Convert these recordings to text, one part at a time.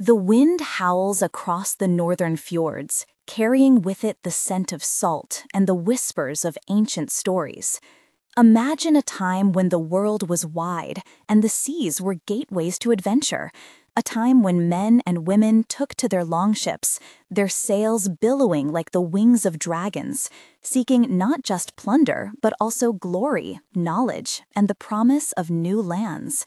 The wind howls across the northern fjords, carrying with it the scent of salt and the whispers of ancient stories. Imagine a time when the world was wide and the seas were gateways to adventure, a time when men and women took to their longships, their sails billowing like the wings of dragons, seeking not just plunder but also glory, knowledge, and the promise of new lands.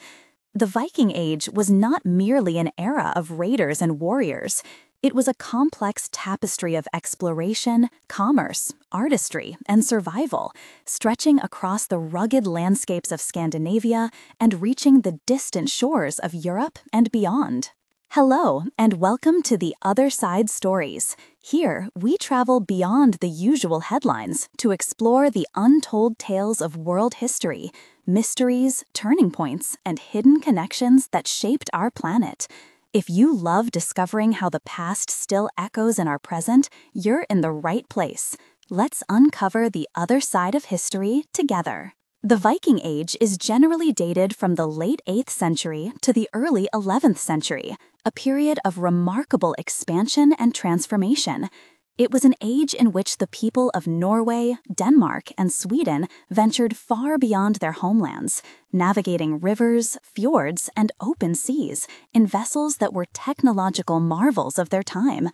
The Viking Age was not merely an era of raiders and warriors. It was a complex tapestry of exploration, commerce, artistry, and survival, stretching across the rugged landscapes of Scandinavia and reaching the distant shores of Europe and beyond. Hello, and welcome to The Other Side Stories. Here, we travel beyond the usual headlines to explore the untold tales of world history, mysteries, turning points, and hidden connections that shaped our planet. If you love discovering how the past still echoes in our present, you're in the right place. Let's uncover the other side of history together. The Viking Age is generally dated from the late 8th century to the early 11th century, a period of remarkable expansion and transformation. It was an age in which the people of Norway, Denmark, and Sweden ventured far beyond their homelands, navigating rivers, fjords, and open seas in vessels that were technological marvels of their time.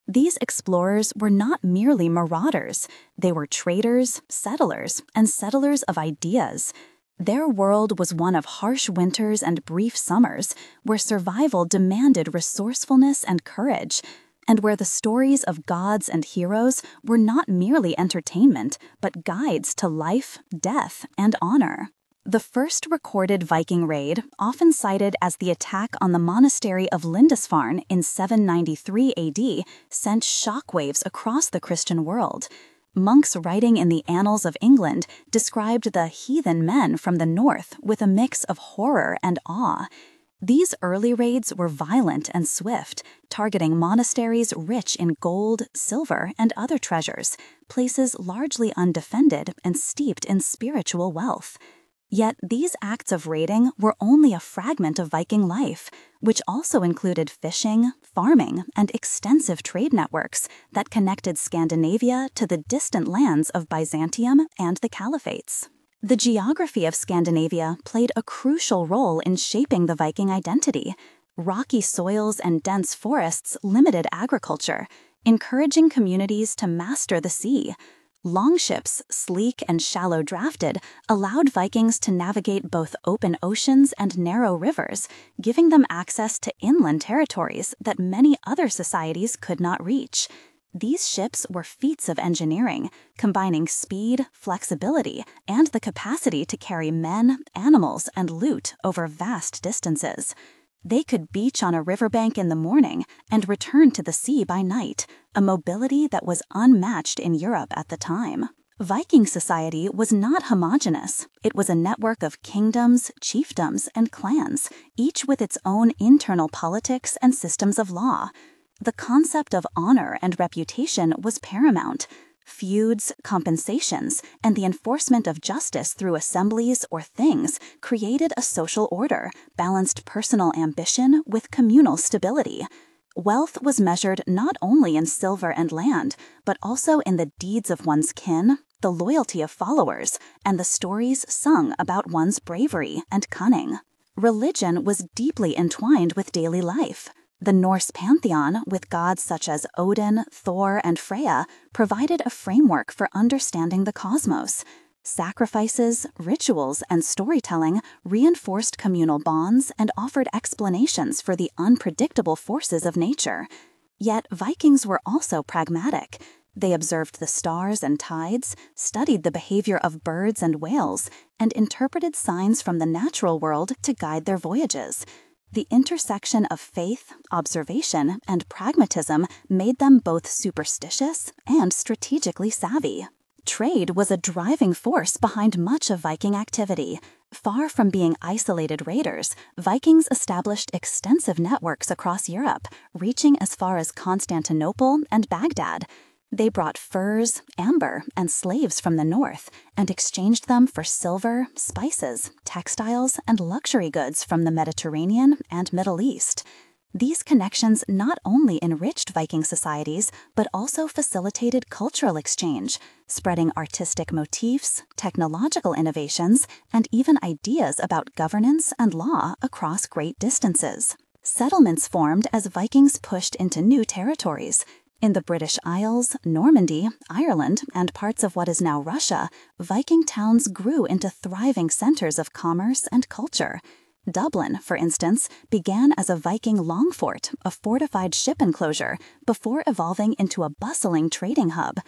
These explorers were not merely marauders, they were traders, settlers, and settlers of ideas. Their world was one of harsh winters and brief summers, where survival demanded resourcefulness and courage, and where the stories of gods and heroes were not merely entertainment, but guides to life, death, and honor. The first recorded Viking raid, often cited as the attack on the monastery of Lindisfarne in 793 AD, sent shockwaves across the Christian world. Monks writing in the Annals of England described the heathen men from the north with a mix of horror and awe. These early raids were violent and swift, targeting monasteries rich in gold, silver, and other treasures, places largely undefended and steeped in spiritual wealth. Yet these acts of raiding were only a fragment of Viking life, which also included fishing, farming, and extensive trade networks that connected Scandinavia to the distant lands of Byzantium and the Caliphates. The geography of Scandinavia played a crucial role in shaping the Viking identity. Rocky soils and dense forests limited agriculture, encouraging communities to master the sea. Longships, sleek and shallow-drafted, allowed Vikings to navigate both open oceans and narrow rivers, giving them access to inland territories that many other societies could not reach. These ships were feats of engineering, combining speed, flexibility, and the capacity to carry men, animals, and loot over vast distances. They could beach on a riverbank in the morning and return to the sea by night, a mobility that was unmatched in Europe at the time. Viking society was not homogeneous. It was a network of kingdoms, chiefdoms, and clans, each with its own internal politics and systems of law. The concept of honor and reputation was paramount. Feuds, compensations, and the enforcement of justice through assemblies or things created a social order, balanced personal ambition with communal stability. Wealth was measured not only in silver and land, but also in the deeds of one's kin, the loyalty of followers, and the stories sung about one's bravery and cunning. Religion was deeply entwined with daily life. The Norse pantheon, with gods such as Odin, Thor, and Freya, provided a framework for understanding the cosmos. Sacrifices, rituals, and storytelling reinforced communal bonds and offered explanations for the unpredictable forces of nature. Yet Vikings were also pragmatic. They observed the stars and tides, studied the behavior of birds and whales, and interpreted signs from the natural world to guide their voyages. The intersection of faith, observation, and pragmatism made them both superstitious and strategically savvy. Trade was a driving force behind much of Viking activity. Far from being isolated raiders, Vikings established extensive networks across Europe, reaching as far as Constantinople and Baghdad. They brought furs, amber, and slaves from the north and exchanged them for silver, spices, textiles, and luxury goods from the Mediterranean and Middle East. These connections not only enriched Viking societies, but also facilitated cultural exchange, spreading artistic motifs, technological innovations, and even ideas about governance and law across great distances. Settlements formed as Vikings pushed into new territories. In the British Isles, Normandy, Ireland, and parts of what is now Russia, Viking towns grew into thriving centers of commerce and culture. Dublin, for instance, began as a Viking longfort, a fortified ship enclosure, before evolving into a bustling trading hub.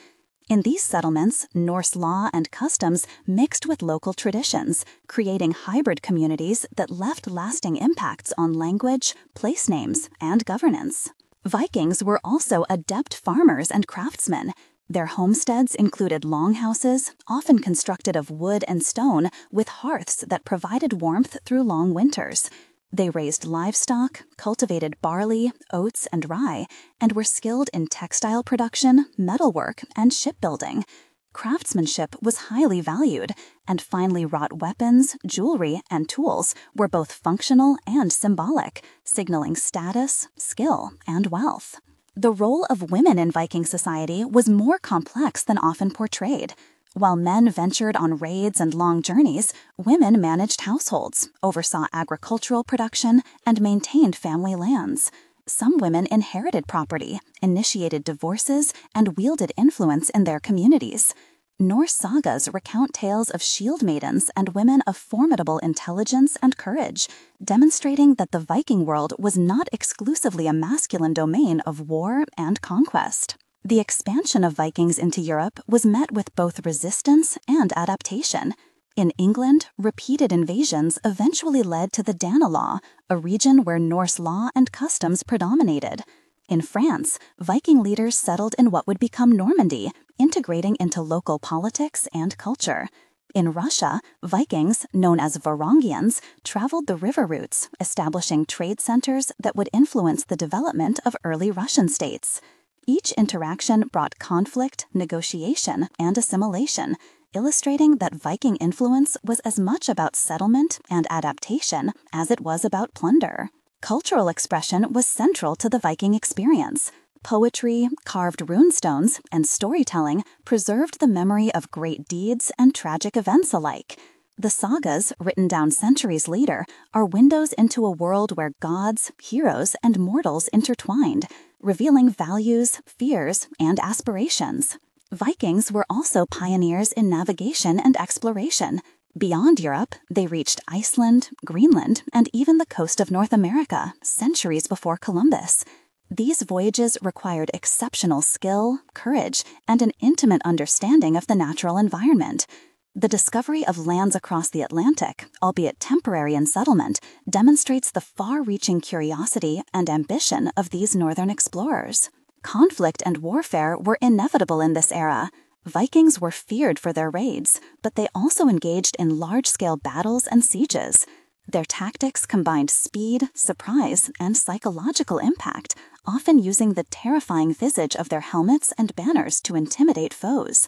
In these settlements, Norse law and customs mixed with local traditions, creating hybrid communities that left lasting impacts on language, place names, and governance. Vikings were also adept farmers and craftsmen. Their homesteads included longhouses, often constructed of wood and stone, with hearths that provided warmth through long winters. They raised livestock, cultivated barley, oats, and rye, and were skilled in textile production, metalwork, and shipbuilding. Craftsmanship was highly valued, and finely wrought weapons, jewelry, and tools were both functional and symbolic, signaling status, skill, and wealth. The role of women in Viking society was more complex than often portrayed. While men ventured on raids and long journeys, women managed households, oversaw agricultural production, and maintained family lands. Some women inherited property, initiated divorces, and wielded influence in their communities. Norse sagas recount tales of shield maidens and women of formidable intelligence and courage, demonstrating that the Viking world was not exclusively a masculine domain of war and conquest. The expansion of Vikings into Europe was met with both resistance and adaptation. In England, repeated invasions eventually led to the Danelaw, a region where Norse law and customs predominated. In France, Viking leaders settled in what would become Normandy, integrating into local politics and culture. In Russia, Vikings, known as Varangians, traveled the river routes, establishing trade centers that would influence the development of early Russian states. Each interaction brought conflict, negotiation, and assimilation, illustrating that Viking influence was as much about settlement and adaptation as it was about plunder. Cultural expression was central to the Viking experience. Poetry, carved runestones, and storytelling preserved the memory of great deeds and tragic events alike. The sagas, written down centuries later, are windows into a world where gods, heroes, and mortals intertwined, revealing values, fears, and aspirations. Vikings were also pioneers in navigation and exploration. Beyond Europe, they reached Iceland, Greenland, and even the coast of North America, centuries before Columbus. These voyages required exceptional skill, courage, and an intimate understanding of the natural environment. The discovery of lands across the Atlantic, albeit temporary in settlement, demonstrates the far-reaching curiosity and ambition of these northern explorers. Conflict and warfare were inevitable in this era. Vikings were feared for their raids, but they also engaged in large-scale battles and sieges. Their tactics combined speed, surprise, and psychological impact, often using the terrifying visage of their helmets and banners to intimidate foes.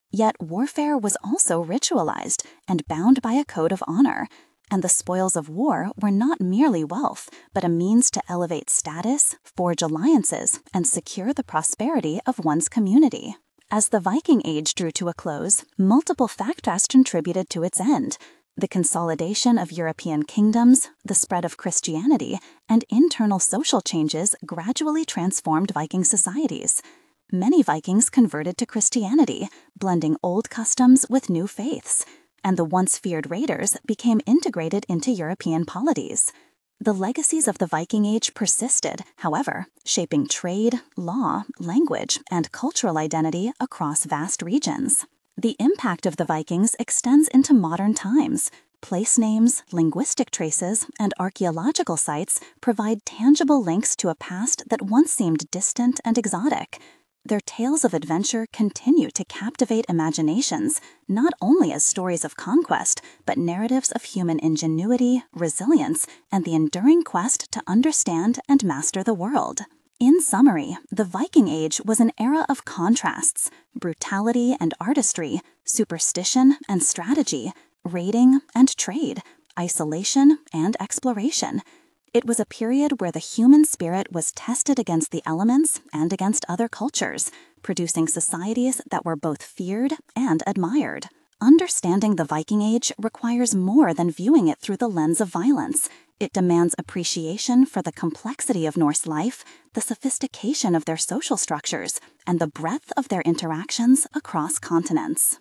Yet warfare was also ritualized and bound by a code of honor, and the spoils of war were not merely wealth, but a means to elevate status, forge alliances, and secure the prosperity of one's community. As the Viking Age drew to a close, multiple factors contributed to its end. The consolidation of European kingdoms, the spread of Christianity, and internal social changes gradually transformed Viking societies. Many Vikings converted to Christianity, blending old customs with new faiths, and the once feared raiders became integrated into European polities. The legacies of the Viking Age persisted, however, shaping trade, law, language, and cultural identity across vast regions. The impact of the Vikings extends into modern times. Place names, linguistic traces, and archaeological sites provide tangible links to a past that once seemed distant and exotic. Their tales of adventure continue to captivate imaginations, not only as stories of conquest, but narratives of human ingenuity, resilience, and the enduring quest to understand and master the world. In summary, the Viking Age was an era of contrasts, brutality and artistry, superstition and strategy, raiding and trade, isolation and exploration. It was a period where the human spirit was tested against the elements and against other cultures, producing societies that were both feared and admired. Understanding the Viking Age requires more than viewing it through the lens of violence. It demands appreciation for the complexity of Norse life, the sophistication of their social structures, and the breadth of their interactions across continents.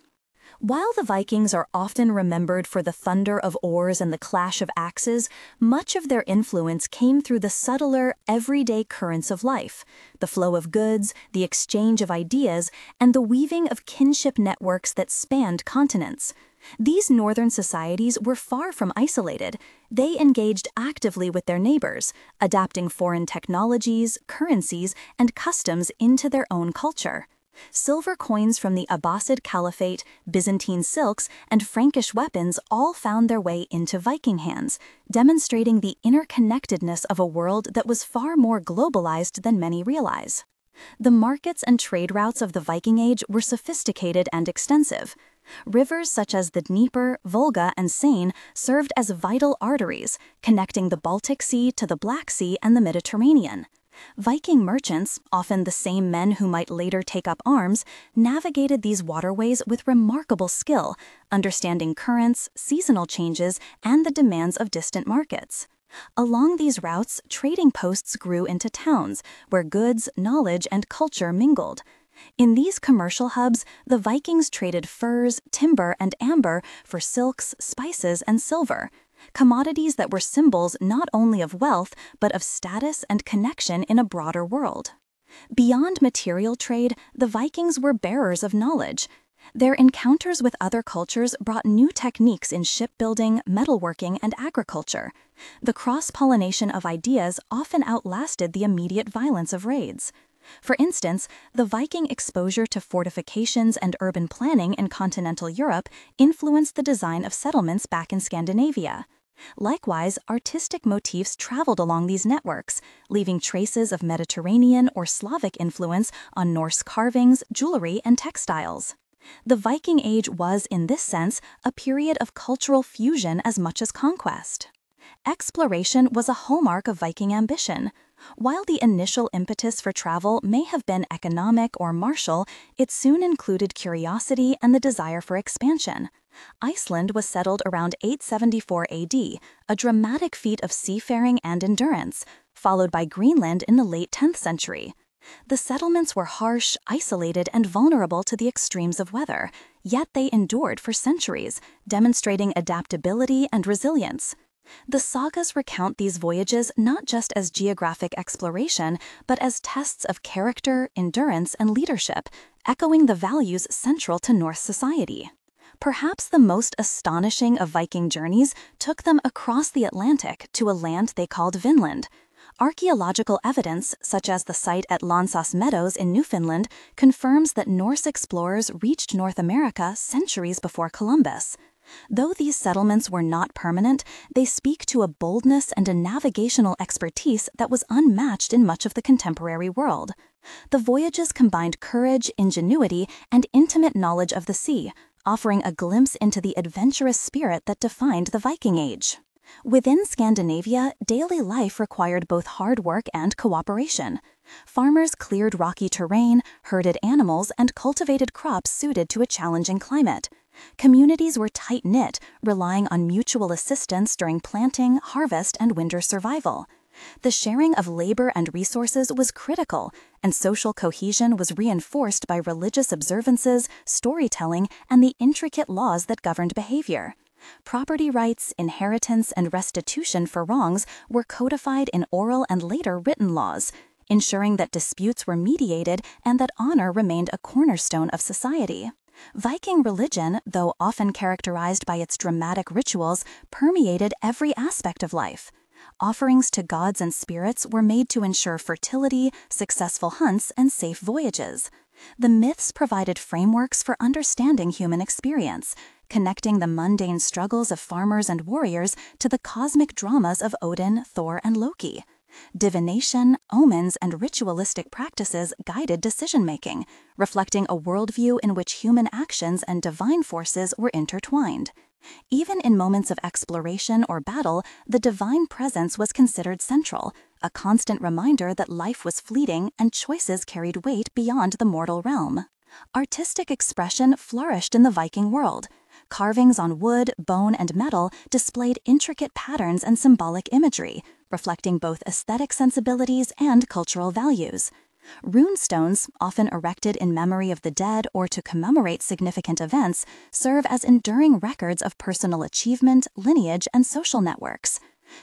While the Vikings are often remembered for the thunder of oars and the clash of axes, much of their influence came through the subtler, everyday currents of life, the flow of goods, the exchange of ideas, and the weaving of kinship networks that spanned continents. These northern societies were far from isolated. They engaged actively with their neighbors, adapting foreign technologies, currencies, and customs into their own culture. Silver coins from the Abbasid Caliphate, Byzantine silks, and Frankish weapons all found their way into Viking hands, demonstrating the interconnectedness of a world that was far more globalized than many realize. The markets and trade routes of the Viking Age were sophisticated and extensive. Rivers such as the Dnieper, Volga, and Seine served as vital arteries, connecting the Baltic Sea to the Black Sea and the Mediterranean. Viking merchants, often the same men who might later take up arms, navigated these waterways with remarkable skill, understanding currents, seasonal changes, and the demands of distant markets. Along these routes, trading posts grew into towns, where goods, knowledge, and culture mingled. In these commercial hubs, the Vikings traded furs, timber, and amber for silks, spices, and silver, commodities that were symbols not only of wealth, but of status and connection in a broader world. Beyond material trade, the Vikings were bearers of knowledge. Their encounters with other cultures brought new techniques in shipbuilding, metalworking, and agriculture. The cross-pollination of ideas often outlasted the immediate violence of raids. For instance, the Viking exposure to fortifications and urban planning in continental Europe influenced the design of settlements back in Scandinavia. Likewise, artistic motifs traveled along these networks, leaving traces of Mediterranean or Slavic influence on Norse carvings, jewelry, and textiles. The Viking Age was, in this sense, a period of cultural fusion as much as conquest. Exploration was a hallmark of Viking ambition. While the initial impetus for travel may have been economic or martial, it soon included curiosity and the desire for expansion. Iceland was settled around 874 AD, a dramatic feat of seafaring and endurance, followed by Greenland in the late 10th century. The settlements were harsh, isolated, and vulnerable to the extremes of weather, yet they endured for centuries, demonstrating adaptability and resilience. The sagas recount these voyages not just as geographic exploration, but as tests of character, endurance, and leadership, echoing the values central to Norse society. Perhaps the most astonishing of Viking journeys took them across the Atlantic to a land they called Vinland. Archaeological evidence, such as the site at Lonsas Meadows in Newfoundland, confirms that Norse explorers reached North America centuries before Columbus. Though these settlements were not permanent, they speak to a boldness and a navigational expertise that was unmatched in much of the contemporary world. The voyages combined courage, ingenuity, and intimate knowledge of the sea, offering a glimpse into the adventurous spirit that defined the Viking Age. Within Scandinavia, daily life required both hard work and cooperation. Farmers cleared rocky terrain, herded animals, and cultivated crops suited to a challenging climate. Communities were tight-knit, relying on mutual assistance during planting, harvest, and winter survival. The sharing of labor and resources was critical, and social cohesion was reinforced by religious observances, storytelling, and the intricate laws that governed behavior. Property rights, inheritance, and restitution for wrongs were codified in oral and later written laws, ensuring that disputes were mediated and that honor remained a cornerstone of society. Viking religion, though often characterized by its dramatic rituals, permeated every aspect of life. Offerings to gods and spirits were made to ensure fertility, successful hunts, and safe voyages. The myths provided frameworks for understanding human experience, connecting the mundane struggles of farmers and warriors to the cosmic dramas of Odin, Thor, and Loki. Divination, omens, and ritualistic practices guided decision-making, reflecting a worldview in which human actions and divine forces were intertwined. Even in moments of exploration or battle, the divine presence was considered central, a constant reminder that life was fleeting and choices carried weight beyond the mortal realm. Artistic expression flourished in the Viking world. Carvings on wood, bone, and metal displayed intricate patterns and symbolic imagery, reflecting both aesthetic sensibilities and cultural values. Runestones, often erected in memory of the dead or to commemorate significant events, serve as enduring records of personal achievement, lineage, and social networks.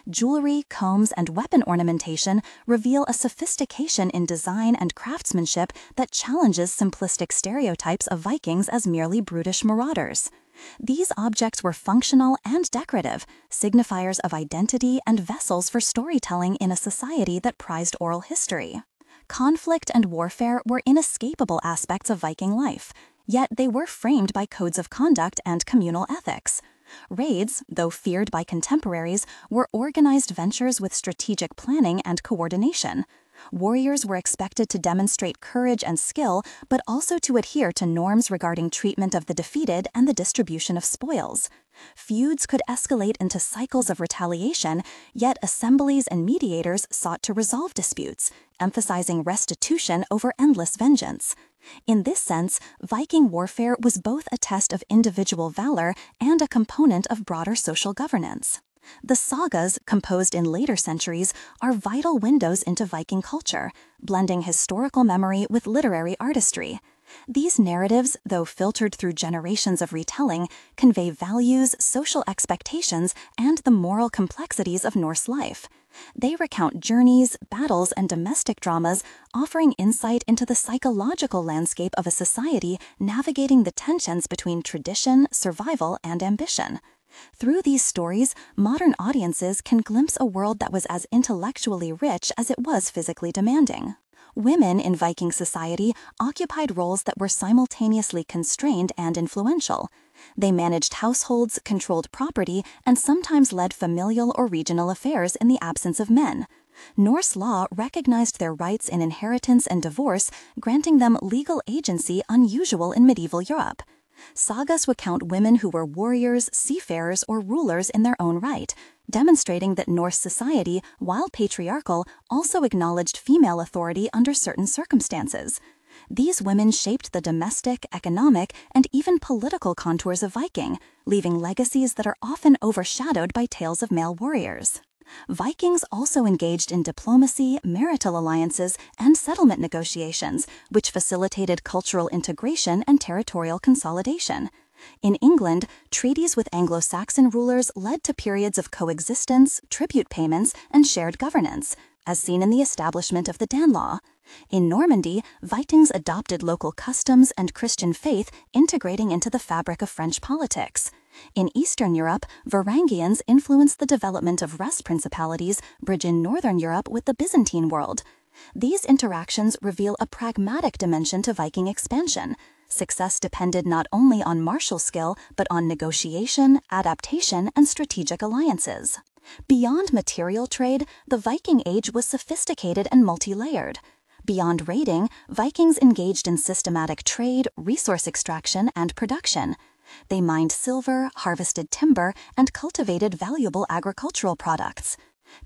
Jewelry, combs, and weapon ornamentation reveal a sophistication in design and craftsmanship that challenges simplistic stereotypes of Vikings as merely brutish marauders. These objects were functional and decorative, signifiers of identity and vessels for storytelling in a society that prized oral history. Conflict and warfare were inescapable aspects of Viking life, yet they were framed by codes of conduct and communal ethics. Raids, though feared by contemporaries, were organized ventures with strategic planning and coordination. Warriors were expected to demonstrate courage and skill, but also to adhere to norms regarding treatment of the defeated and the distribution of spoils. Feuds could escalate into cycles of retaliation, yet assemblies and mediators sought to resolve disputes, emphasizing restitution over endless vengeance. In this sense, Viking warfare was both a test of individual valor and a component of broader social governance. The sagas, composed in later centuries, are vital windows into Viking culture, blending historical memory with literary artistry. These narratives, though filtered through generations of retelling, convey values, social expectations, and the moral complexities of Norse life. They recount journeys, battles, and domestic dramas, offering insight into the psychological landscape of a society navigating the tensions between tradition, survival, and ambition. Through these stories, modern audiences can glimpse a world that was as intellectually rich as it was physically demanding. Women in Viking society occupied roles that were simultaneously constrained and influential. They managed households, controlled property, and sometimes led familial or regional affairs in the absence of men. Norse law recognized their rights in inheritance and divorce, granting them legal agency unusual in medieval Europe. Sagas recount women who were warriors, seafarers, or rulers in their own right, demonstrating that Norse society, while patriarchal, also acknowledged female authority under certain circumstances. These women shaped the domestic, economic, and even political contours of Viking, leaving legacies that are often overshadowed by tales of male warriors. Vikings also engaged in diplomacy, marital alliances, and settlement negotiations, which facilitated cultural integration and territorial consolidation. In England, treaties with Anglo-Saxon rulers led to periods of coexistence, tribute payments, and shared governance, as seen in the establishment of the Danelaw. In Normandy, Vikings adopted local customs and Christian faith, integrating into the fabric of French politics. In Eastern Europe, Varangians influenced the development of Rus principalities, bridging Northern Europe with the Byzantine world. These interactions reveal a pragmatic dimension to Viking expansion. Success depended not only on martial skill, but on negotiation, adaptation, and strategic alliances. Beyond material trade, the Viking Age was sophisticated and multi-layered. Beyond raiding, Vikings engaged in systematic trade, resource extraction, and production. They mined silver, harvested timber, and cultivated valuable agricultural products.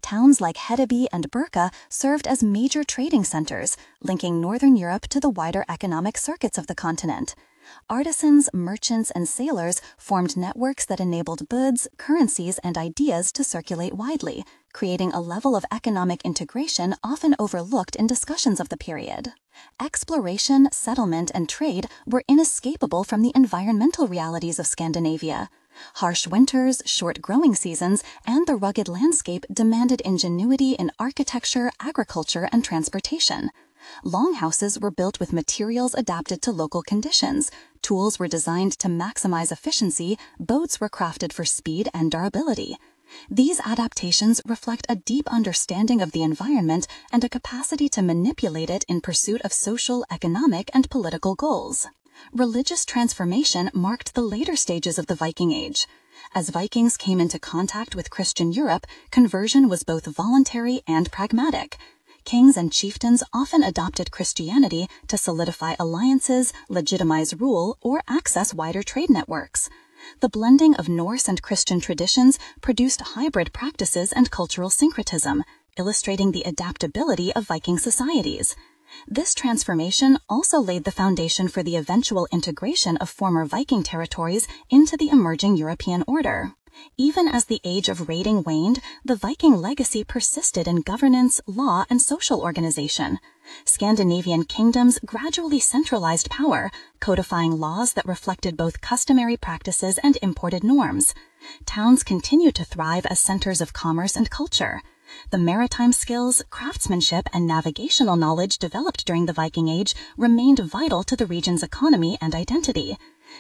Towns like Hedeby and Birka served as major trading centers, linking Northern Europe to the wider economic circuits of the continent. Artisans, merchants, and sailors formed networks that enabled goods, currencies, and ideas to circulate widely, creating a level of economic integration often overlooked in discussions of the period. Exploration, settlement, and trade were inescapable from the environmental realities of Scandinavia. Harsh winters, short growing seasons, and the rugged landscape demanded ingenuity in architecture, agriculture, and transportation. Longhouses were built with materials adapted to local conditions, tools were designed to maximize efficiency, boats were crafted for speed and durability. These adaptations reflect a deep understanding of the environment and a capacity to manipulate it in pursuit of social, economic, and political goals. Religious transformation marked the later stages of the Viking Age. As Vikings came into contact with Christian Europe, conversion was both voluntary and pragmatic. Kings and chieftains often adopted Christianity to solidify alliances, legitimize rule, or access wider trade networks. The blending of Norse and Christian traditions produced hybrid practices and cultural syncretism, illustrating the adaptability of Viking societies. This transformation also laid the foundation for the eventual integration of former Viking territories into the emerging European order. Even as the age of raiding waned, the Viking legacy persisted in governance, law, and social organization. Scandinavian kingdoms gradually centralized power, codifying laws that reflected both customary practices and imported norms. Towns continued to thrive as centers of commerce and culture. The maritime skills, craftsmanship, and navigational knowledge developed during the Viking Age remained vital to the region's economy and identity.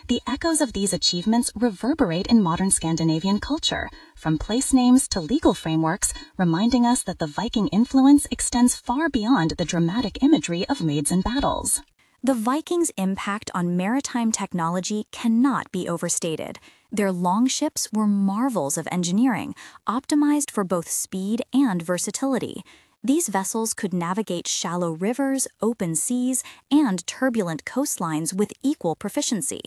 The echoes of these achievements reverberate in modern Scandinavian culture, from place names to legal frameworks, reminding us that the Viking influence extends far beyond the dramatic imagery of raids and battles. The Vikings' impact on maritime technology cannot be overstated. Their longships were marvels of engineering, optimized for both speed and versatility. These vessels could navigate shallow rivers, open seas, and turbulent coastlines with equal proficiency.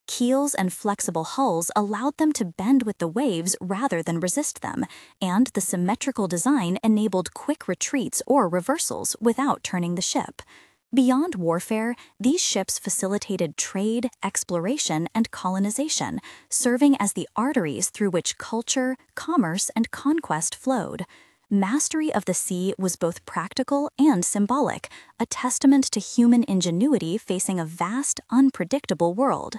Keels and flexible hulls allowed them to bend with the waves rather than resist them, and the symmetrical design enabled quick retreats or reversals without turning the ship. Beyond warfare, these ships facilitated trade, exploration, and colonization, serving as the arteries through which culture, commerce, and conquest flowed. Mastery of the sea was both practical and symbolic, a testament to human ingenuity facing a vast, unpredictable world.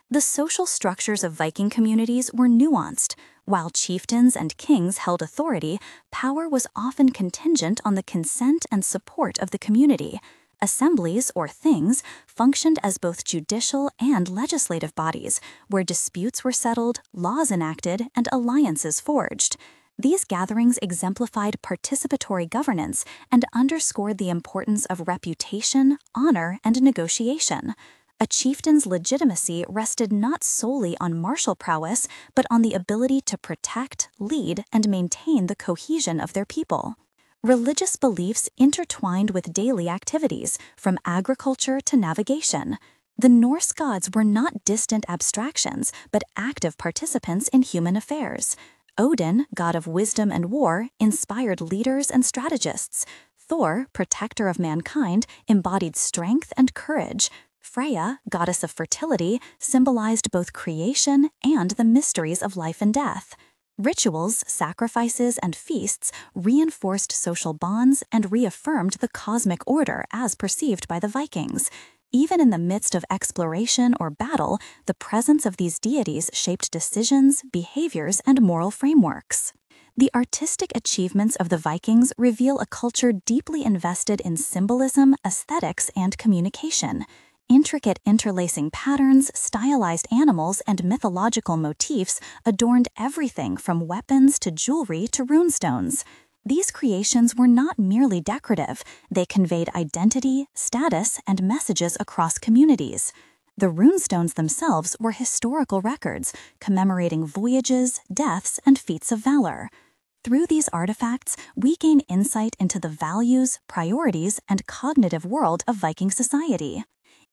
The social structures of Viking communities were nuanced. While chieftains and kings held authority, power was often contingent on the consent and support of the community. Assemblies, or things, functioned as both judicial and legislative bodies, where disputes were settled, laws enacted, and alliances forged. These gatherings exemplified participatory governance and underscored the importance of reputation, honor, and negotiation. A chieftain's legitimacy rested not solely on martial prowess, but on the ability to protect, lead, and maintain the cohesion of their people. Religious beliefs intertwined with daily activities, from agriculture to navigation. The Norse gods were not distant abstractions, but active participants in human affairs. Odin, god of wisdom and war, inspired leaders and strategists. Thor, protector of mankind, embodied strength and courage. Freya, goddess of fertility, symbolized both creation and the mysteries of life and death. Rituals, sacrifices, and feasts reinforced social bonds and reaffirmed the cosmic order as perceived by the Vikings. Even in the midst of exploration or battle, the presence of these deities shaped decisions, behaviors, and moral frameworks. The artistic achievements of the Vikings reveal a culture deeply invested in symbolism, aesthetics, and communication. Intricate interlacing patterns, stylized animals, and mythological motifs adorned everything from weapons to jewelry to runestones. These creations were not merely decorative, they conveyed identity, status, and messages across communities. The runestones themselves were historical records, commemorating voyages, deaths, and feats of valor. Through these artifacts, we gain insight into the values, priorities, and cognitive world of Viking society.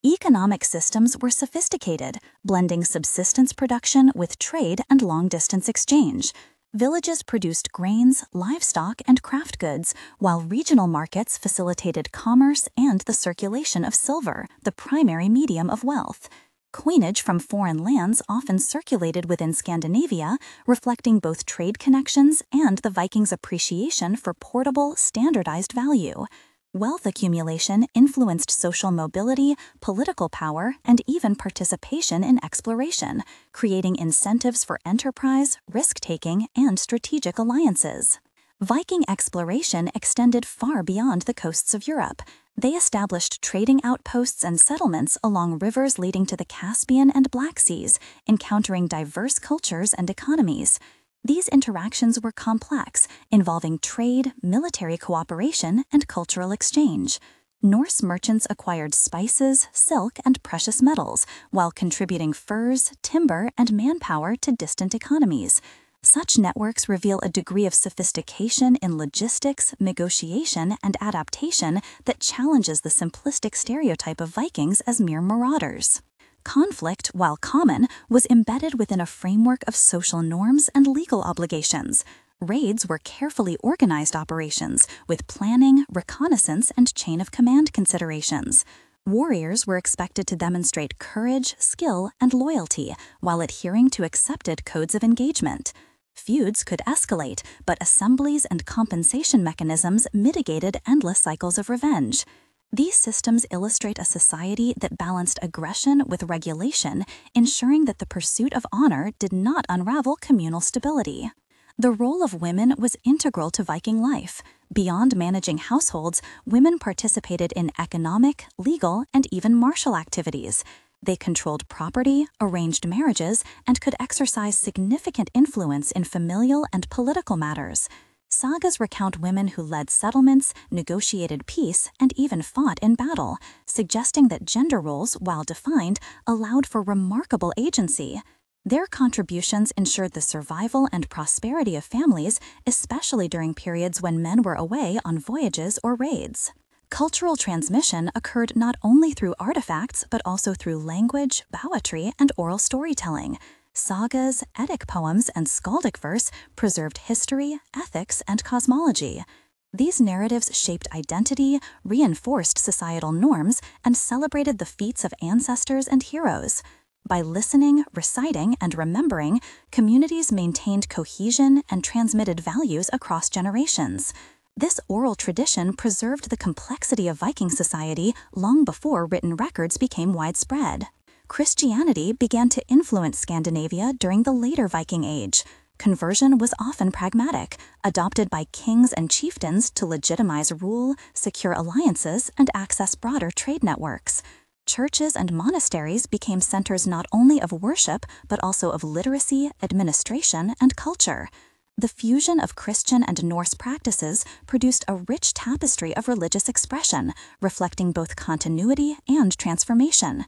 Economic systems were sophisticated, blending subsistence production with trade and long-distance exchange. Villages produced grains, livestock, and craft goods, while regional markets facilitated commerce and the circulation of silver, the primary medium of wealth. Coinage from foreign lands often circulated within Scandinavia, reflecting both trade connections and the Vikings' appreciation for portable, standardized value. Wealth accumulation influenced social mobility, political power, and even participation in exploration, creating incentives for enterprise, risk-taking, and strategic alliances. Viking exploration extended far beyond the coasts of Europe. They established trading outposts and settlements along rivers leading to the Caspian and Black Seas, encountering diverse cultures and economies. These interactions were complex, involving trade, military cooperation, and cultural exchange. Norse merchants acquired spices, silk, and precious metals, while contributing furs, timber, and manpower to distant economies. Such networks reveal a degree of sophistication in logistics, negotiation, and adaptation that challenges the simplistic stereotype of Vikings as mere marauders. Conflict, while common, was embedded within a framework of social norms and legal obligations. Raids were carefully organized operations with planning, reconnaissance, and chain of command considerations. Warriors were expected to demonstrate courage, skill, and loyalty while adhering to accepted codes of engagement. Feuds could escalate, but assemblies and compensation mechanisms mitigated endless cycles of revenge. These systems illustrate a society that balanced aggression with regulation, ensuring that the pursuit of honor did not unravel communal stability. The role of women was integral to Viking life. Beyond managing households, women participated in economic, legal, and even martial activities. They controlled property, arranged marriages, and could exercise significant influence in familial and political matters. Sagas recount women who led settlements, negotiated peace, and even fought in battle, suggesting that gender roles, while defined, allowed for remarkable agency. Their contributions ensured the survival and prosperity of families, especially during periods when men were away on voyages or raids. Cultural transmission occurred not only through artifacts, but also through language, poetry, and oral storytelling. Sagas, Eddic poems, and skaldic verse preserved history, ethics, and cosmology. These narratives shaped identity, reinforced societal norms, and celebrated the feats of ancestors and heroes. By listening, reciting, and remembering, communities maintained cohesion and transmitted values across generations. This oral tradition preserved the complexity of Viking society long before written records became widespread. Christianity began to influence Scandinavia during the later Viking Age. Conversion was often pragmatic, adopted by kings and chieftains to legitimize rule, secure alliances, and access broader trade networks. Churches and monasteries became centers not only of worship, but also of literacy, administration, and culture. The fusion of Christian and Norse practices produced a rich tapestry of religious expression, reflecting both continuity and transformation.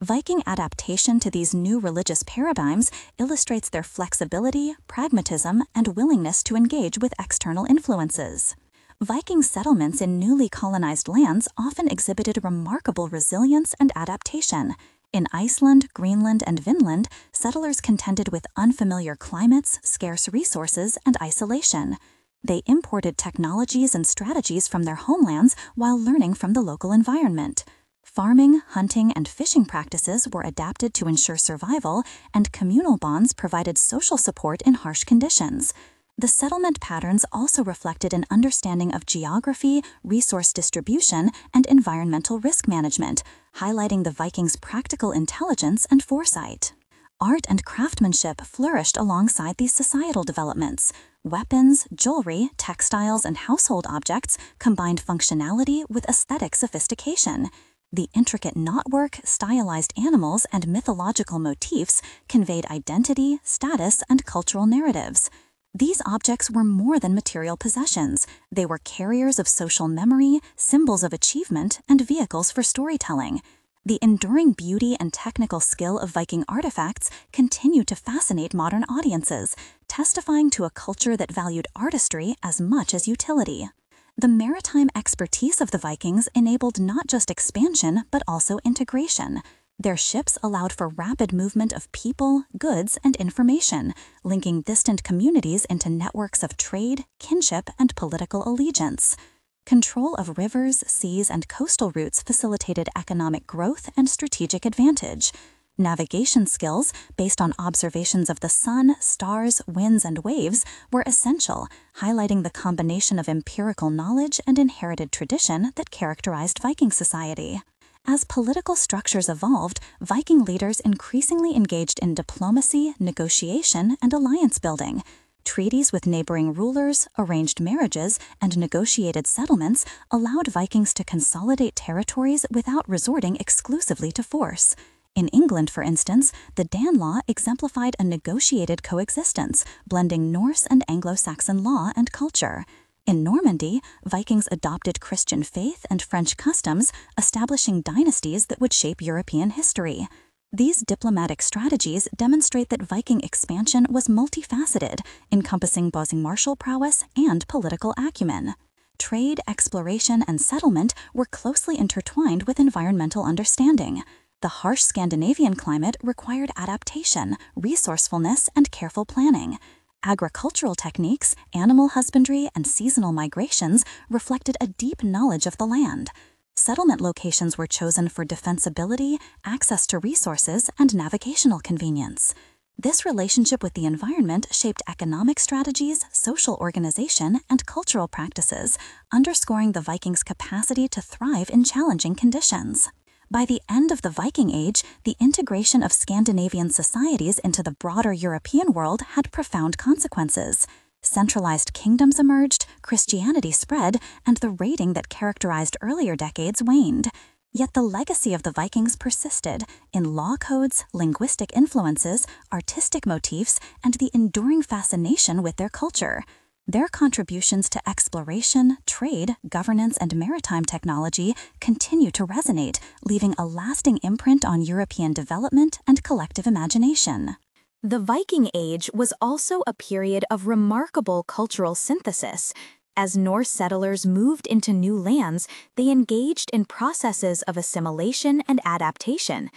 Viking adaptation to these new religious paradigms illustrates their flexibility, pragmatism, and willingness to engage with external influences. Viking settlements in newly colonized lands often exhibited remarkable resilience and adaptation. In Iceland, Greenland, and Vinland, settlers contended with unfamiliar climates, scarce resources, and isolation. They imported technologies and strategies from their homelands while learning from the local environment. Farming, hunting, and fishing practices were adapted to ensure survival, and communal bonds provided social support in harsh conditions. The settlement patterns also reflected an understanding of geography, resource distribution, and environmental risk management, highlighting the Vikings' practical intelligence and foresight. Art and craftsmanship flourished alongside these societal developments. Weapons, jewelry, textiles, and household objects combined functionality with aesthetic sophistication. The intricate knotwork, stylized animals, and mythological motifs conveyed identity, status, and cultural narratives. These objects were more than material possessions. They were carriers of social memory, symbols of achievement, and vehicles for storytelling. The enduring beauty and technical skill of Viking artifacts continue to fascinate modern audiences, testifying to a culture that valued artistry as much as utility. The maritime expertise of the Vikings enabled not just expansion, but also integration. Their ships allowed for rapid movement of people, goods, and information, linking distant communities into networks of trade, kinship, and political allegiance. Control of rivers, seas, and coastal routes facilitated economic growth and strategic advantage. Navigation skills, based on observations of the sun, stars, winds, and waves, were essential, highlighting the combination of empirical knowledge and inherited tradition that characterized Viking society. As political structures evolved, Viking leaders increasingly engaged in diplomacy, negotiation, and alliance building. Treaties with neighboring rulers, arranged marriages, and negotiated settlements allowed Vikings to consolidate territories without resorting exclusively to force. In England, for instance, the Danelaw exemplified a negotiated coexistence, blending Norse and Anglo-Saxon law and culture. In Normandy, Vikings adopted Christian faith and French customs, establishing dynasties that would shape European history. These diplomatic strategies demonstrate that Viking expansion was multifaceted, encompassing both martial prowess and political acumen. Trade, exploration, and settlement were closely intertwined with environmental understanding. The harsh Scandinavian climate required adaptation, resourcefulness, and careful planning. Agricultural techniques, animal husbandry, and seasonal migrations reflected a deep knowledge of the land. Settlement locations were chosen for defensibility, access to resources, and navigational convenience. This relationship with the environment shaped economic strategies, social organization, and cultural practices, underscoring the Vikings' capacity to thrive in challenging conditions. By the end of the Viking Age, the integration of Scandinavian societies into the broader European world had profound consequences. Centralized kingdoms emerged, Christianity spread, and the raiding that characterized earlier decades waned. Yet the legacy of the Vikings persisted in law codes, linguistic influences, artistic motifs, and the enduring fascination with their culture. Their contributions to exploration, trade, governance, and maritime technology continue to resonate, leaving a lasting imprint on European development and collective imagination. The Viking Age was also a period of remarkable cultural synthesis. As Norse settlers moved into new lands, they engaged in processes of assimilation and adaptation.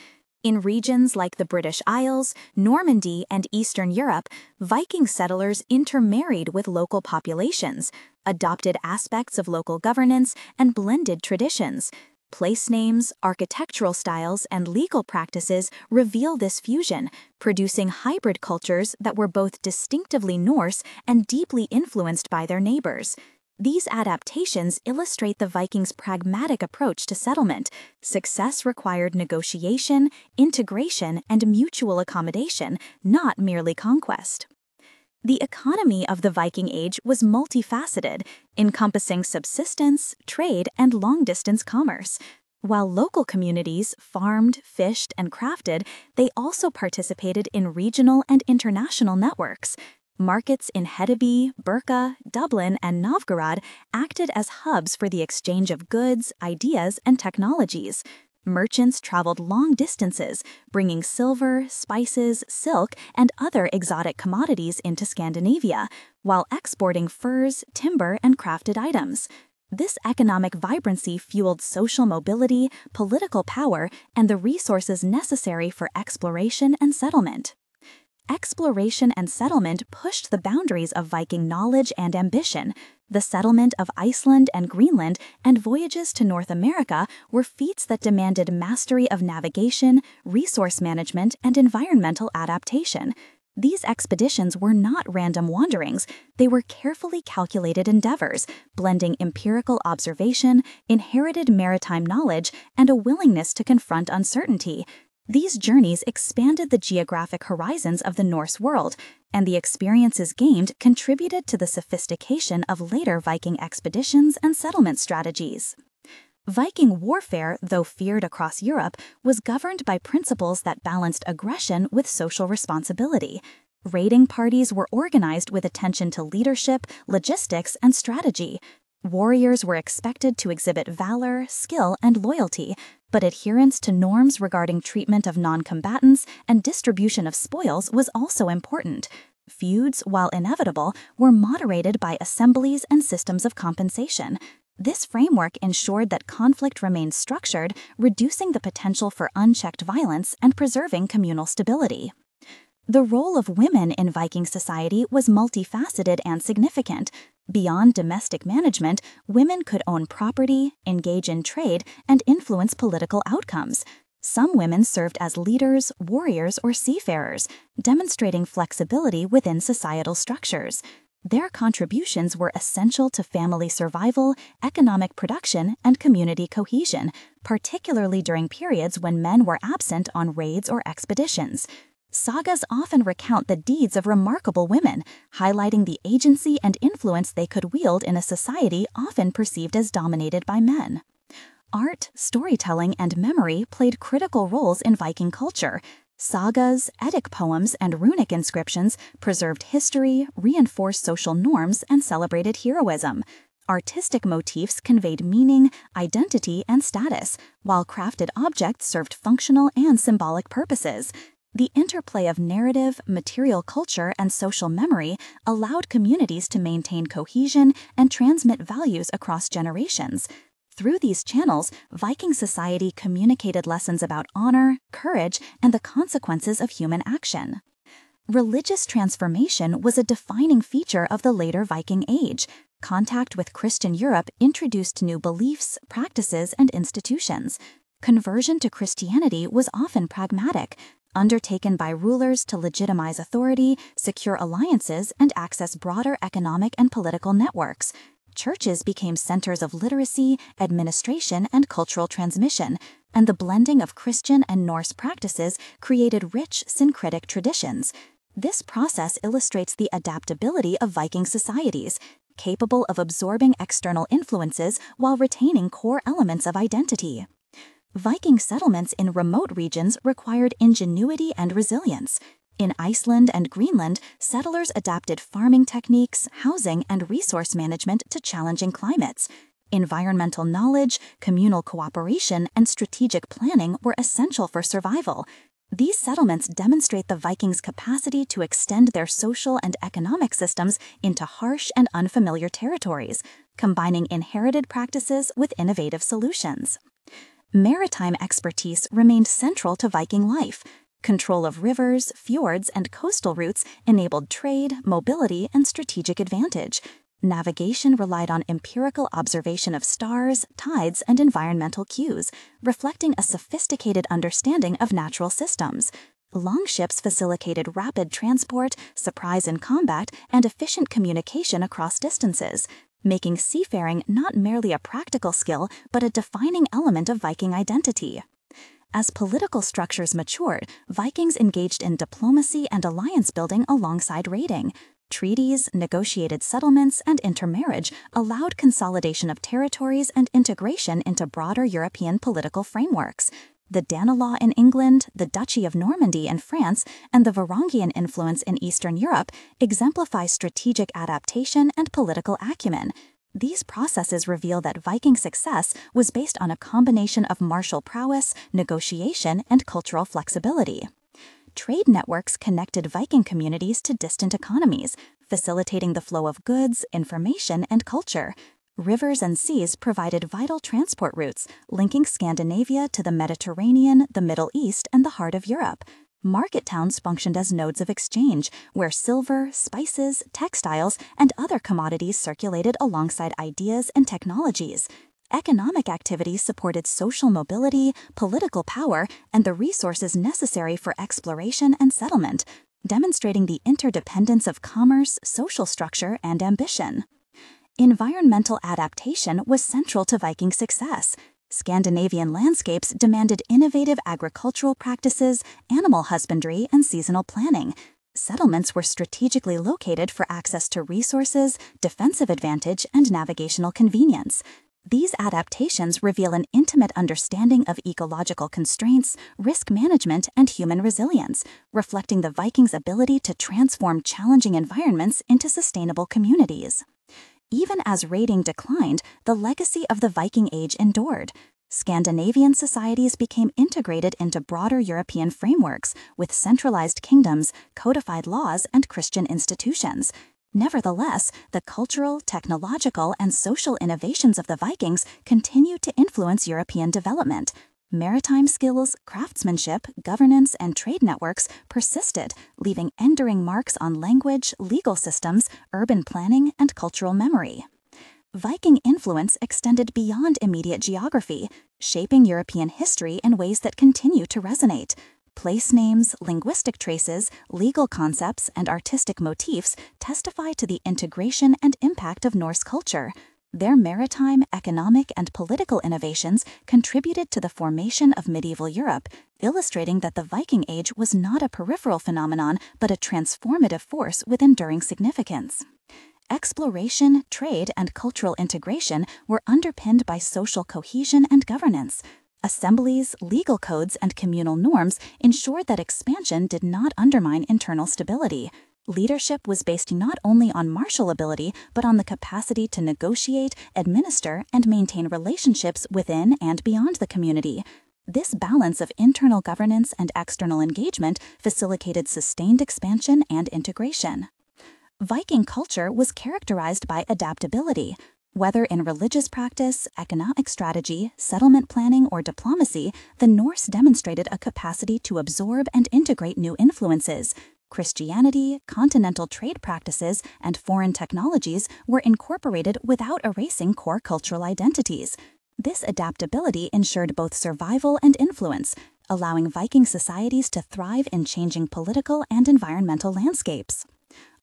In regions like the British Isles, Normandy, and Eastern Europe, Viking settlers intermarried with local populations, adopted aspects of local governance, and blended traditions. Place names, architectural styles, and legal practices reveal this fusion, producing hybrid cultures that were both distinctively Norse and deeply influenced by their neighbors. These adaptations illustrate the Vikings' pragmatic approach to settlement. Success required negotiation, integration, and mutual accommodation, not merely conquest. The economy of the Viking Age was multifaceted, encompassing subsistence, trade, and long-distance commerce. While local communities farmed, fished, and crafted, they also participated in regional and international networks. Markets in Hedeby, Birka, Dublin, and Novgorod acted as hubs for the exchange of goods, ideas, and technologies. Merchants traveled long distances, bringing silver, spices, silk, and other exotic commodities into Scandinavia, while exporting furs, timber, and crafted items. This economic vibrancy fueled social mobility, political power, and the resources necessary for exploration and settlement. Exploration and settlement pushed the boundaries of Viking knowledge and ambition. The settlement of Iceland and Greenland and voyages to North America were feats that demanded mastery of navigation, resource management, and environmental adaptation. These expeditions were not random wanderings, they were carefully calculated endeavors, blending empirical observation, inherited maritime knowledge, and a willingness to confront uncertainty. These journeys expanded the geographic horizons of the Norse world, and the experiences gained contributed to the sophistication of later Viking expeditions and settlement strategies. Viking warfare, though feared across Europe, was governed by principles that balanced aggression with social responsibility. Raiding parties were organized with attention to leadership, logistics, and strategy. Warriors were expected to exhibit valor, skill, and loyalty, but adherence to norms regarding treatment of non-combatants and distribution of spoils was also important. Feuds, while inevitable, were moderated by assemblies and systems of compensation. This framework ensured that conflict remained structured, reducing the potential for unchecked violence and preserving communal stability. The role of women in Viking society was multifaceted and significant. Beyond domestic management, women could own property, engage in trade, and influence political outcomes. Some women served as leaders, warriors, or seafarers, demonstrating flexibility within societal structures. Their contributions were essential to family survival, economic production, and community cohesion, particularly during periods when men were absent on raids or expeditions. Sagas often recount the deeds of remarkable women, highlighting the agency and influence they could wield in a society often perceived as dominated by men. Art, storytelling, and memory played critical roles in Viking culture. Sagas, Eddic poems, and runic inscriptions preserved history, reinforced social norms, and celebrated heroism. Artistic motifs conveyed meaning, identity, and status, while crafted objects served functional and symbolic purposes. The interplay of narrative, material culture, and social memory allowed communities to maintain cohesion and transmit values across generations. Through these channels, Viking society communicated lessons about honor, courage, and the consequences of human action. Religious transformation was a defining feature of the later Viking Age. Contact with Christian Europe introduced new beliefs, practices, and institutions. Conversion to Christianity was often pragmatic, undertaken by rulers to legitimize authority, secure alliances, and access broader economic and political networks. Churches became centers of literacy, administration, and cultural transmission, and the blending of Christian and Norse practices created rich syncretic traditions. This process illustrates the adaptability of Viking societies, capable of absorbing external influences while retaining core elements of identity. Viking settlements in remote regions required ingenuity and resilience. In Iceland and Greenland, settlers adapted farming techniques, housing, and resource management to challenging climates. Environmental knowledge, communal cooperation, and strategic planning were essential for survival. These settlements demonstrate the Vikings' capacity to extend their social and economic systems into harsh and unfamiliar territories, combining inherited practices with innovative solutions. Maritime expertise remained central to Viking life. Control of rivers, fjords, and coastal routes enabled trade, mobility, and strategic advantage. Navigation relied on empirical observation of stars, tides, and environmental cues, reflecting a sophisticated understanding of natural systems. Longships facilitated rapid transport, surprise in combat, and efficient communication across distances, making seafaring not merely a practical skill but a defining element of Viking identity. As political structures matured, Vikings engaged in diplomacy and alliance building alongside raiding. Treaties, negotiated settlements, and intermarriage allowed consolidation of territories and integration into broader European political frameworks. The Danelaw in England, the Duchy of Normandy in France, and the Varangian influence in Eastern Europe exemplify strategic adaptation and political acumen. These processes reveal that Viking success was based on a combination of martial prowess, negotiation, and cultural flexibility. Trade networks connected Viking communities to distant economies, facilitating the flow of goods, information, and culture. Rivers and seas provided vital transport routes, linking Scandinavia to the Mediterranean, the Middle East, and the heart of Europe. Market towns functioned as nodes of exchange, where silver, spices, textiles, and other commodities circulated alongside ideas and technologies. Economic activity supported social mobility, political power, and the resources necessary for exploration and settlement, demonstrating the interdependence of commerce, social structure, and ambition. Environmental adaptation was central to Viking success. Scandinavian landscapes demanded innovative agricultural practices, animal husbandry, and seasonal planning. Settlements were strategically located for access to resources, defensive advantage, and navigational convenience. These adaptations reveal an intimate understanding of ecological constraints, risk management, and human resilience, reflecting the Vikings' ability to transform challenging environments into sustainable communities. Even as raiding declined, the legacy of the Viking Age endured. Scandinavian societies became integrated into broader European frameworks, with centralized kingdoms, codified laws, and Christian institutions. Nevertheless, the cultural, technological, and social innovations of the Vikings continued to influence European development. Maritime skills, craftsmanship, governance, and trade networks persisted, leaving enduring marks on language, legal systems, urban planning, and cultural memory. Viking influence extended beyond immediate geography, shaping European history in ways that continue to resonate. Place names, linguistic traces, legal concepts, and artistic motifs testify to the integration and impact of Norse culture. Their maritime, economic, and political innovations contributed to the formation of medieval Europe, illustrating that the Viking Age was not a peripheral phenomenon but a transformative force with enduring significance. Exploration, trade, and cultural integration were underpinned by social cohesion and governance. Assemblies, legal codes, and communal norms ensured that expansion did not undermine internal stability. Leadership was based not only on martial ability, but on the capacity to negotiate, administer, and maintain relationships within and beyond the community. This balance of internal governance and external engagement facilitated sustained expansion and integration. Viking culture was characterized by adaptability. Whether in religious practice, economic strategy, settlement planning, or diplomacy, the Norse demonstrated a capacity to absorb and integrate new influences. Christianity, continental trade practices, and foreign technologies were incorporated without erasing core cultural identities. This adaptability ensured both survival and influence, allowing Viking societies to thrive in changing political and environmental landscapes.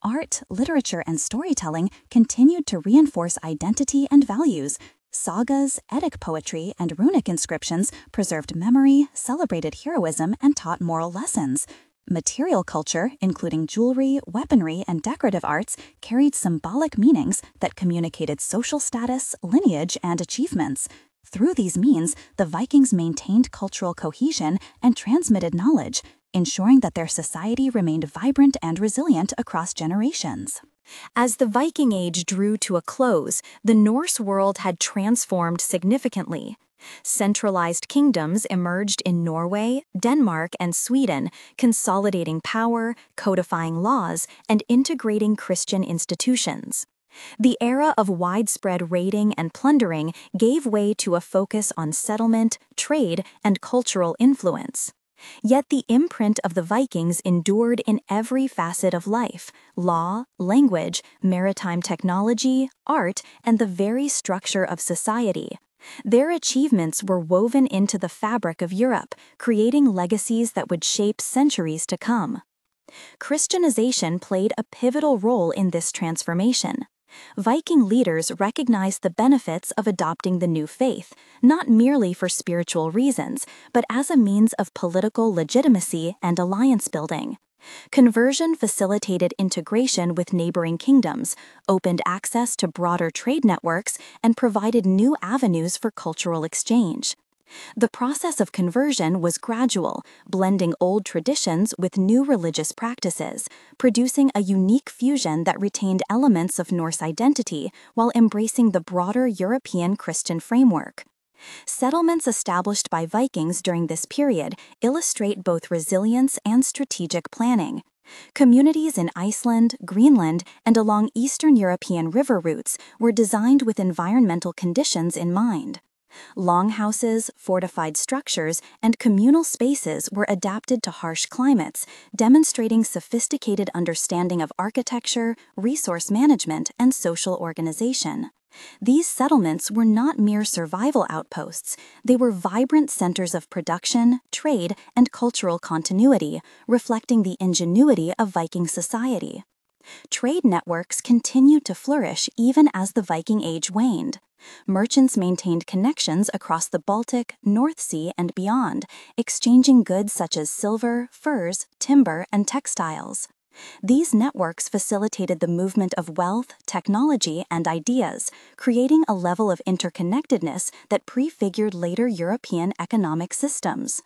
Art, literature, and storytelling continued to reinforce identity and values. Sagas, Eddic poetry, and runic inscriptions preserved memory, celebrated heroism, and taught moral lessons. Material culture, including jewelry, weaponry, and decorative arts, carried symbolic meanings that communicated social status, lineage, and achievements. Through these means, the Vikings maintained cultural cohesion and transmitted knowledge, ensuring that their society remained vibrant and resilient across generations. As the Viking Age drew to a close, the Norse world had transformed significantly. Centralized kingdoms emerged in Norway, Denmark, and Sweden, consolidating power, codifying laws, and integrating Christian institutions. The era of widespread raiding and plundering gave way to a focus on settlement, trade, and cultural influence. Yet the imprint of the Vikings endured in every facet of life: law, language, maritime technology, art, and the very structure of society. Their achievements were woven into the fabric of Europe, creating legacies that would shape centuries to come. Christianization played a pivotal role in this transformation. Viking leaders recognized the benefits of adopting the new faith, not merely for spiritual reasons, but as a means of political legitimacy and alliance building. Conversion facilitated integration with neighboring kingdoms, opened access to broader trade networks, and provided new avenues for cultural exchange. The process of conversion was gradual, blending old traditions with new religious practices, producing a unique fusion that retained elements of Norse identity while embracing the broader European Christian framework. Settlements established by Vikings during this period illustrate both resilience and strategic planning. Communities in Iceland, Greenland, and along Eastern European river routes were designed with environmental conditions in mind. Longhouses, fortified structures, and communal spaces were adapted to harsh climates, demonstrating sophisticated understanding of architecture, resource management, and social organization. These settlements were not mere survival outposts. They were vibrant centers of production, trade, and cultural continuity, reflecting the ingenuity of Viking society. Trade networks continued to flourish even as the Viking Age waned. Merchants maintained connections across the Baltic, North Sea, and beyond, exchanging goods such as silver, furs, timber, and textiles. These networks facilitated the movement of wealth, technology, and ideas, creating a level of interconnectedness that prefigured later European economic systems.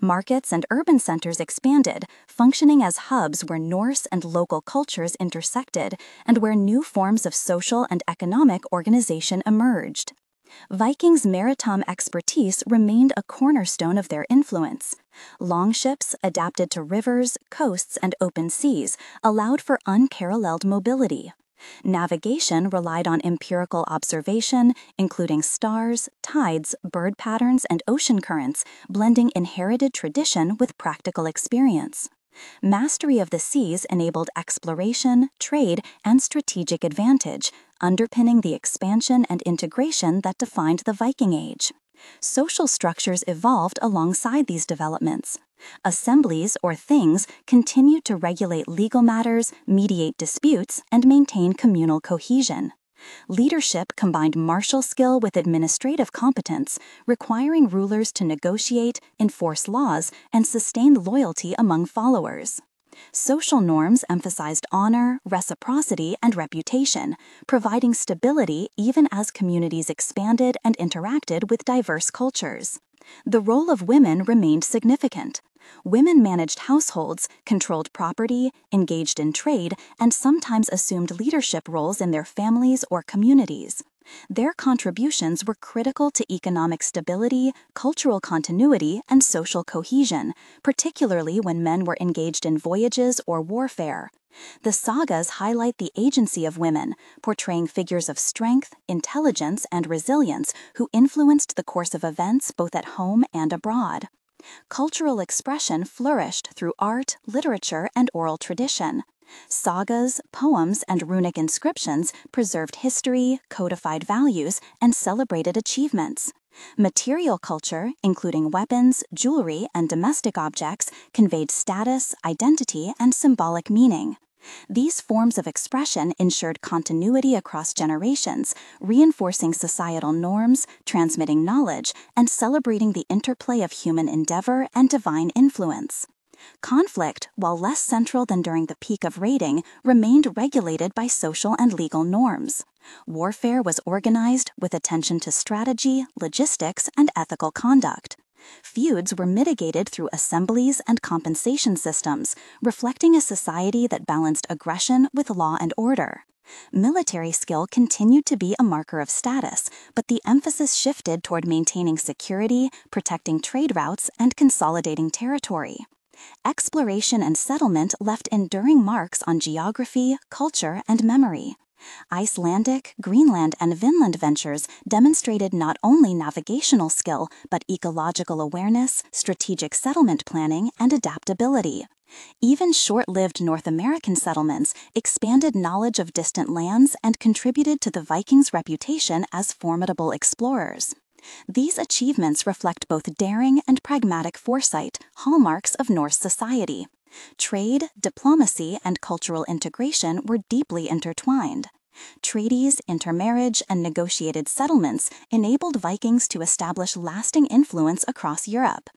Markets and urban centers expanded, functioning as hubs where Norse and local cultures intersected and where new forms of social and economic organization emerged. Vikings' maritime expertise remained a cornerstone of their influence. Longships, adapted to rivers, coasts, and open seas, allowed for unparalleled mobility. Navigation relied on empirical observation, including stars, tides, bird patterns, and ocean currents, blending inherited tradition with practical experience. Mastery of the seas enabled exploration, trade, and strategic advantage, underpinning the expansion and integration that defined the Viking Age. Social structures evolved alongside these developments. Assemblies, or things, continued to regulate legal matters, mediate disputes, and maintain communal cohesion. Leadership combined martial skill with administrative competence, requiring rulers to negotiate, enforce laws, and sustain loyalty among followers. Social norms emphasized honor, reciprocity, and reputation, providing stability even as communities expanded and interacted with diverse cultures. The role of women remained significant. Women managed households, controlled property, engaged in trade, and sometimes assumed leadership roles in their families or communities. Their contributions were critical to economic stability, cultural continuity, and social cohesion, particularly when men were engaged in voyages or warfare. The sagas highlight the agency of women, portraying figures of strength, intelligence, and resilience who influenced the course of events both at home and abroad. Cultural expression flourished through art, literature, and oral tradition. Sagas, poems, and runic inscriptions preserved history, codified values, and celebrated achievements. Material culture, including weapons, jewelry, and domestic objects, conveyed status, identity, and symbolic meaning. These forms of expression ensured continuity across generations, reinforcing societal norms, transmitting knowledge, and celebrating the interplay of human endeavor and divine influence. Conflict, while less central than during the peak of raiding, remained regulated by social and legal norms. Warfare was organized with attention to strategy, logistics, and ethical conduct. Feuds were mitigated through assemblies and compensation systems, reflecting a society that balanced aggression with law and order. Military skill continued to be a marker of status, but the emphasis shifted toward maintaining security, protecting trade routes, and consolidating territory. Exploration and settlement left enduring marks on geography, culture, and memory. Icelandic, Greenland, and Vinland ventures demonstrated not only navigational skill, but ecological awareness, strategic settlement planning, and adaptability. Even short-lived North American settlements expanded knowledge of distant lands and contributed to the Vikings' reputation as formidable explorers. These achievements reflect both daring and pragmatic foresight, hallmarks of Norse society. Trade, diplomacy, and cultural integration were deeply intertwined. Treaties, intermarriage, and negotiated settlements enabled Vikings to establish lasting influence across Europe.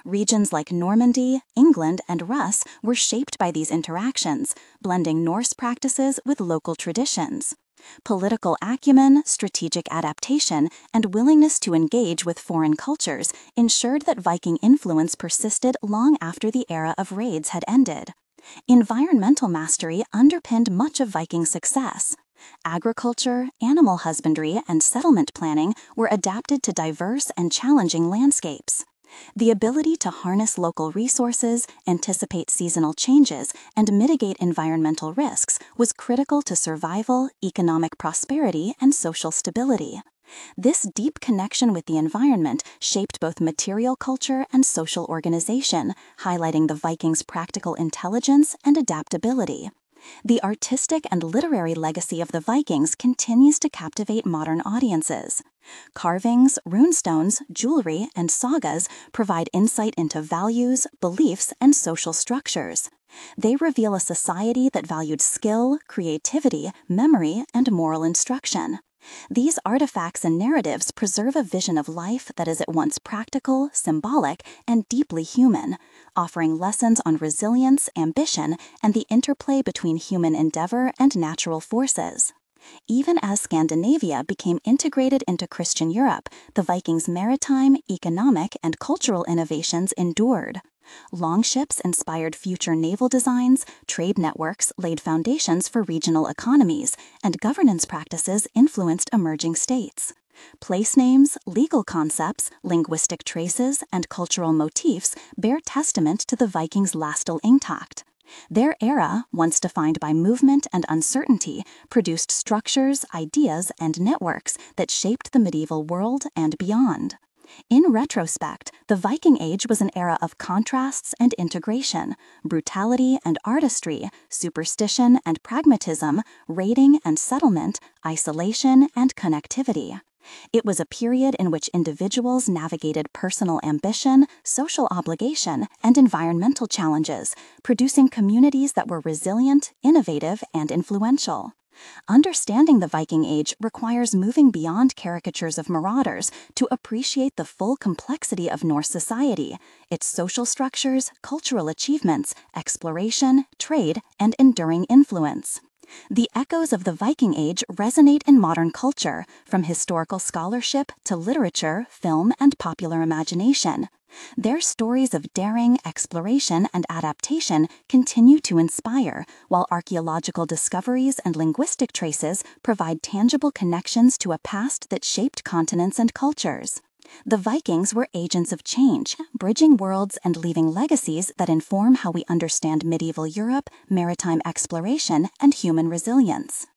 Regions like Normandy, England, and Rus were shaped by these interactions, blending Norse practices with local traditions. Political acumen, strategic adaptation, and willingness to engage with foreign cultures ensured that Viking influence persisted long after the era of raids had ended. Environmental mastery underpinned much of Viking success. Agriculture, animal husbandry, and settlement planning were adapted to diverse and challenging landscapes. The ability to harness local resources, anticipate seasonal changes, and mitigate environmental risks was critical to survival, economic prosperity, and social stability. This deep connection with the environment shaped both material culture and social organization, highlighting the Vikings' practical intelligence and adaptability. The artistic and literary legacy of the Vikings continues to captivate modern audiences. Carvings, runestones, jewelry, and sagas provide insight into values, beliefs, and social structures. They reveal a society that valued skill, creativity, memory, and moral instruction. These artifacts and narratives preserve a vision of life that is at once practical, symbolic, and deeply human, offering lessons on resilience, ambition, and the interplay between human endeavor and natural forces. Even as Scandinavia became integrated into Christian Europe, the Vikings' maritime, economic, and cultural innovations endured. Longships inspired future naval designs, trade networks laid foundations for regional economies, and governance practices influenced emerging states. Place names, legal concepts, linguistic traces, and cultural motifs bear testament to the Vikings' lasting intact. Their era, once defined by movement and uncertainty, produced structures, ideas, and networks that shaped the medieval world and beyond. In retrospect, the Viking Age was an era of contrasts and integration, brutality and artistry, superstition and pragmatism, raiding and settlement, isolation and connectivity. It was a period in which individuals navigated personal ambition, social obligation, and environmental challenges, producing communities that were resilient, innovative, and influential. Understanding the Viking Age requires moving beyond caricatures of marauders to appreciate the full complexity of Norse society, its social structures, cultural achievements, exploration, trade, and enduring influence. The echoes of the Viking Age resonate in modern culture, from historical scholarship to literature, film, and popular imagination. Their stories of daring, exploration, and adaptation continue to inspire, while archaeological discoveries and linguistic traces provide tangible connections to a past that shaped continents and cultures. The Vikings were agents of change, bridging worlds and leaving legacies that inform how we understand medieval Europe, maritime exploration, and human resilience.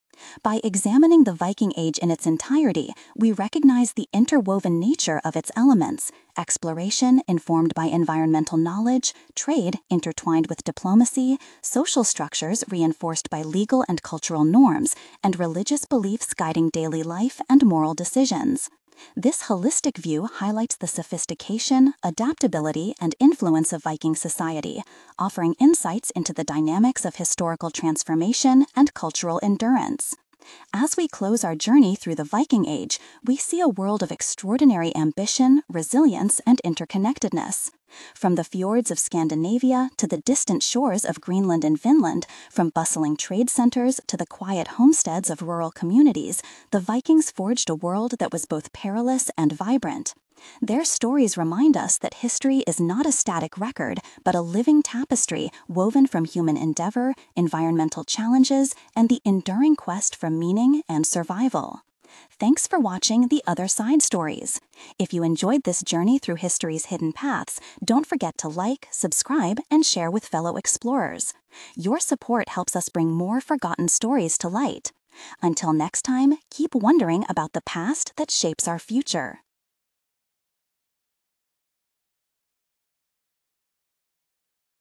By examining the Viking Age in its entirety, we recognize the interwoven nature of its elements: exploration informed by environmental knowledge, trade intertwined with diplomacy, social structures reinforced by legal and cultural norms, and religious beliefs guiding daily life and moral decisions. This holistic view highlights the sophistication, adaptability, and influence of Viking society, offering insights into the dynamics of historical transformation and cultural endurance. As we close our journey through the Viking Age, we see a world of extraordinary ambition, resilience, and interconnectedness. From the fjords of Scandinavia to the distant shores of Greenland and Finland, from bustling trade centers to the quiet homesteads of rural communities, the Vikings forged a world that was both perilous and vibrant. Their stories remind us that history is not a static record, but a living tapestry woven from human endeavor, environmental challenges, and the enduring quest for meaning and survival. Thanks for watching The Other Side Stories. If you enjoyed this journey through history's hidden paths, don't forget to like, subscribe, and share with fellow explorers. Your support helps us bring more forgotten stories to light. Until next time, keep wondering about the past that shapes our future.